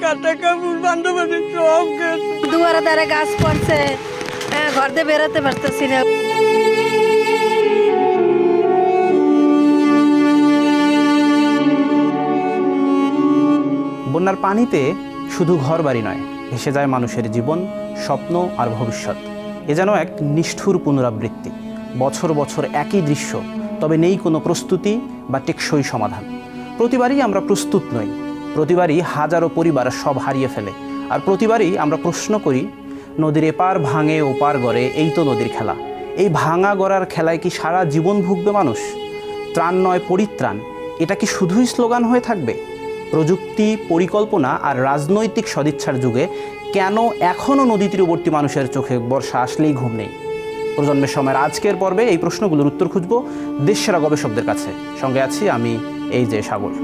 কাটা কাপড় বান্ধবী সব গেছে। দুয়ারে দ্বারে গাছ পড়ছে, ঘর দিয়ে বেরোতে পারতেছি না। বন্যার পানিতে শুধু ঘরবাড়ি নয়, ভেসে যায় মানুষের জীবন, স্বপ্ন আর ভবিষ্যৎ। এ যেন এক নিষ্ঠুর পুনরাবৃত্তি। বছর বছর একই দৃশ্য, তবে নেই কোনো প্রস্তুতি বা টেকসই সমাধান। প্রতিবারই আমরা প্রস্তুত নই, প্রতিবারই হাজারো পরিবার সব হারিয়ে ফেলে। আর প্রতিবারই আমরা প্রশ্ন করি, নদীর এপার ভাঙে ওপার গড়ে, এই তো নদীর খেলা। এই ভাঙা গড়ার খেলায় কি সারা জীবন ভুগবে মানুষ? ত্রাণ নয় পরিত্রাণ, এটা কি শুধুই স্লোগান হয়ে থাকবে? প্রযুক্তি, পরিকল্পনা আর রাজনৈতিক সদিচ্ছার যুগে কেন এখনও নদী তীরবর্তী মানুষের চোখে বর্ষা আসলেই ঘুম নেই? প্রজন্মের সময়ের আজকের পর্বে এই প্রশ্নগুলোর উত্তর খুঁজব দেশসেরা গবেষকদের কাছে। সঙ্গে আছি আমি, এই যে সাগর।